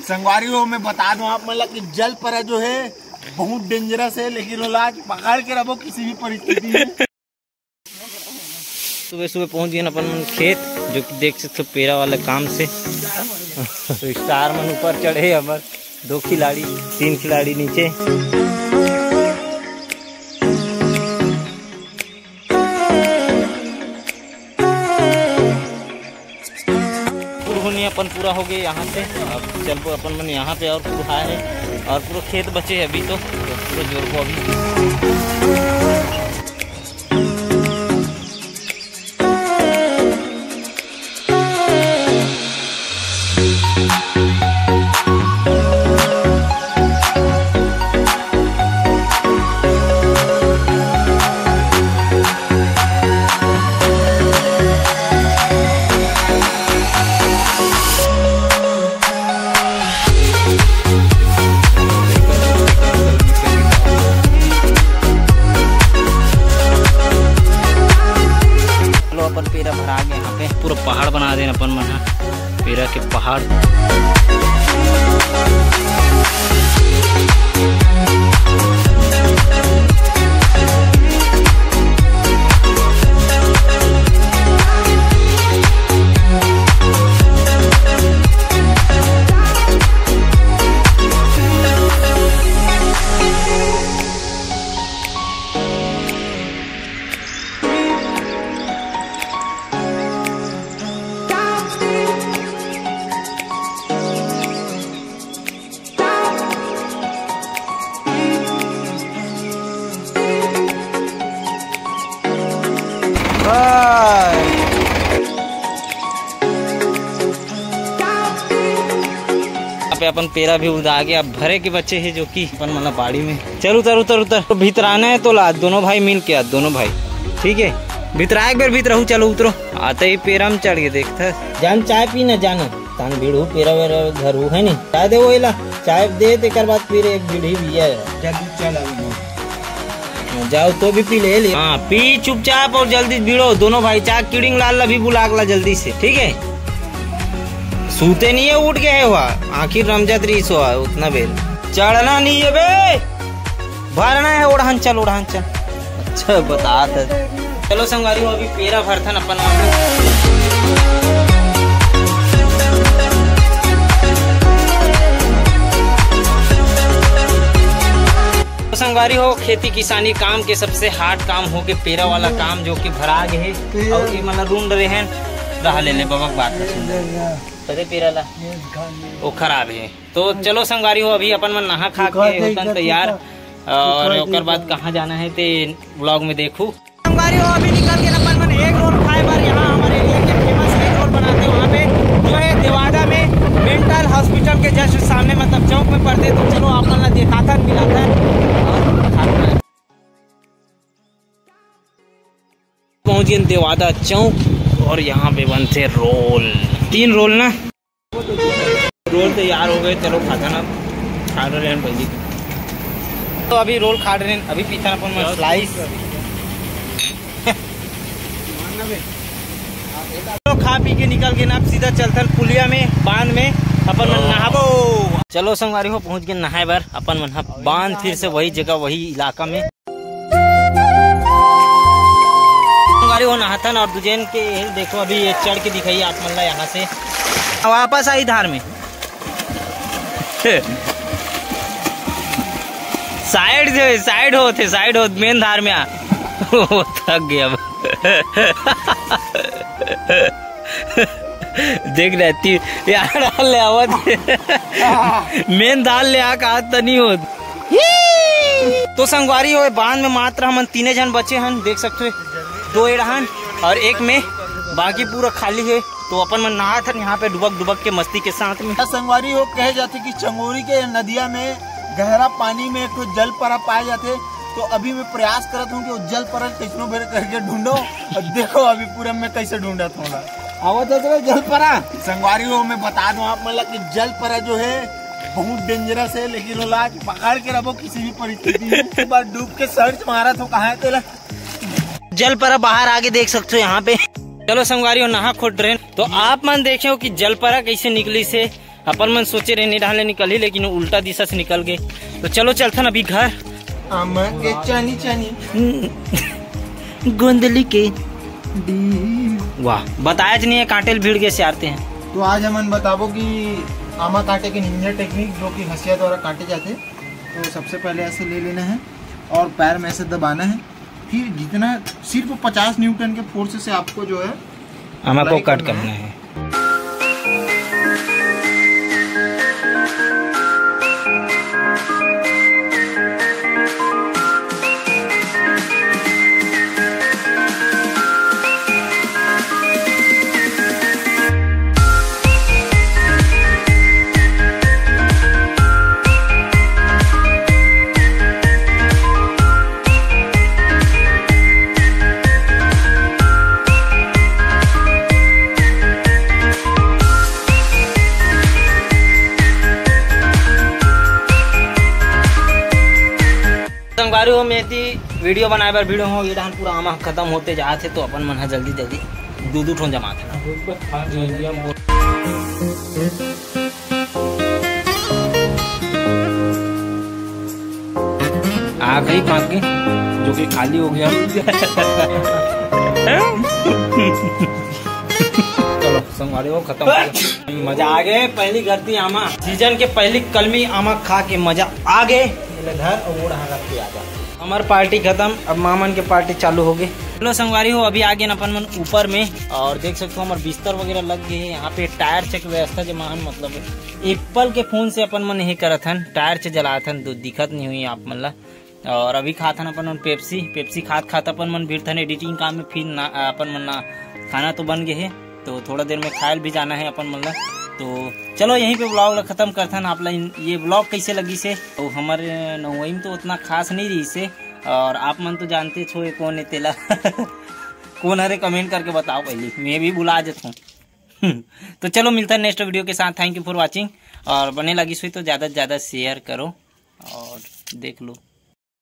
संगवारी हो मैं बता दूं आप मतलब कि जल पर जो है बहुत डेंजरस है, लेकिन वो लाज पकड़ के रखो किसी भी परिस्थिति में। सुबह सुबह पहुंच गए अपन खेत, जो कि देख सकते हो पेरा वाले काम से। स्टार मन ऊपर चढ़े, हमार 2 खिलाड़ी 3 खिलाड़ी नीचे। अपन पूरा हो गए यहाँ से। अब चलो अपन मन यहाँ पे और पूरा है और पूरा खेत बचे अभी तो पूरा जोर को अभी। पेरा भरा गया यहाँ पे, पूरा पहाड़ बना देना अपन मन पेरा के पहाड़। पे अपन पेरा भी उड़ा गया, अब भरे के बच्चे हैं जो कि अपन मतलब बाड़ी में। चल उतर उतर उतर, तो भीतर आना है तो ला दोनों भाई मिल के, दोनों भाई ठीक है। भीतर आए एक बार भीतर रहू, चलो उतरो। आते ही पेरा में चढ़ के देखता जान चाय पी न जाना तान भीड़ू पेरा वेरा घर है नहीं चाय दे वो चाय दे तेकर बाद फिर एक बीड़ी भी है जल्दी चल जाओ तो भी पी ले। हाँ पी चुपचाप और जल्दी भीड़ो दोनों भाई। चाय किड़िंग लाल भी बुला जल्दी से ठीक है। सूते नहीं है, उठ गए हुआ आखिर रमजात रीस हुआ उतना बेर चढ़ना नहीं है बे, भरना है ओढ़ान चल ओढ़ान चल। अच्छा बता चलो संगवारी हो अभी पेरा भरथन अपन। संगवारी हो खेती किसानी काम के सबसे हार्ड काम हो के पेरा वाला काम जो कि भरा गए है और ये मतलब ढूंढ रहे हैं रहा ले बाबा बात पते पेरा ला वो खराब है। तो चलो संगवारी हो अभी अपन मन नहा खा के होतन तैयार और ओकर बाद कहाँ जाना है ते व्लॉग में देखू। संगवारी हो अभी निकल के अपन मन एक रोड खाए बार यहाँ हमारे एरिया के फेमस एक रोड बनाते हैं वहाँ पे जो है देवादा में मेंटल हॉस्पिटल के जस्ट सामने मतलब चौक में पड़ते। तो चलो अपन ला दिखाता मिलाता पहुँच गए देवादा चौक और यहाँ पे बनते रोल 3 रोल ना रोल तैयार हो गए। चलो खाता ना खा रहे हैं भाई। तो अभी रोल खा रहे हैं, अभी पीछा अपन स्लाइस तो खा पी के निकल गए ना सीधा चलते पुलिया में बांध में अपन मन नहाबो। चलो संगवारी हो पहुंच गए नहाए बार अपन मन बांध फिर से वही जगह वही इलाका में हो नहाथन। और दुजैन के देखो अभी ये चढ़ के दिखाई आप मतलब यहाँ से वापस आई धार में साइड हो मेन धार में वो थक गया देख रहती यार ले आवत मेन धार ले आ का तो नहीं हो। तो संगवारी हो बांध में मात्र हम 3 जन बचे हैं देख सकते हो, 2 एड़हन और एक में बाकी पूरा खाली है। तो अपन मन नहा था यहाँ पे डुबक के मस्ती के साथ में। संगवारी हो कहे जाते कि चंगोरी के नदिया में गहरा पानी में एक तो जल परा पाए जाते। तो अभी मैं प्रयास करता हूँ कि वो जल परा कैसनो भेर करके ढूंढो और देखो अभी पूरा में कैसे ढूंढा थोड़ा आवाज जल परा। संगवारी हो मैं बता दूं आप मतलब कि जल परा जो है बहुत डेंजरस है, लेकिन वो लाज पकड़ के रखो किसी भी परिस्थिति में। एक बार डूब के सर्च मारा तो कहाँ है जल परा बाहर आगे देख सकते हो यहाँ पे। चलो संगवारी हो नहा खोट रहे तो आप मन देखे हो कि जल परा कैसे निकली से अपन मन सोचे रहे नहीं डाले निकल ही, लेकिन उल्टा दिशा से निकल गए। तो चलो चलथन अभी घर। आमा के चानी चानी गोंदली के वाह बताया नहीं है, कांटे भीड़ के से आते हैं। तो आज हम बताबो कि आमा काटे के निंजा टेक्निक जो कि हंसिया द्वारा काटे जाते हैं। तो सबसे पहले ऐसे ले लेना है और पैर में ऐसे दबाना है, फिर जितना सिर्फ 50 न्यूटन के फोर्स से आपको जो है आमा को कट करना है। संगवारी हो मेरी वीडियो बनाए बार वीडियो हो ये डान पूरा आमा खत्म होते जाते, तो अपन मन जल्दी जल्दी दो ठोन जमा था। आखिरी पाँच के जो कि खाली हो गया। चलो संगवारी हो खत्म, मजा आ गए। पहली गलती आमा सीजन के पहली कलमी आमा खा के मजा आ गए। घर और रख के आ जा। हमार पार्टी खत्म, अब मामन के पार्टी चालू हो गई। चलो संगवारी हो अभी आगे अपन मन ऊपर में, और देख सकते हो हमारे बिस्तर वगैरह लग गए हैं। यहाँ पे टायर चेक व्यवस्था जो महान मतलब एप्पल के फोन से अपन मन यही करत हन, टायर से जलात हन, दिक्कत नहीं हुई आप मन ला। और अभी खात हन अपन मन पेप्सी खात अपन मन भीड़ थन एडिटिंग काम में, फिर अपन मन ना खाना तो बन गए है, तो थोड़ा देर में खायल भी जाना है अपन मन ला। तो चलो यहीं पे ब्लॉग खत्म करथन। आप ये ब्लॉग कैसे लगी से, तो हमारे नहुई में तो उतना खास नहीं रही से, और आप मन तो जानते छो ये कौन है तेला कौन हरे कमेंट करके बताओ, पहले मैं भी बुला जाता हूँ। तो चलो मिलता है नेक्स्ट वीडियो के साथ। थैंक यू फॉर वॉचिंग, और बने लगी सो तो ज़्यादा से ज़्यादा शेयर करो और देख लो।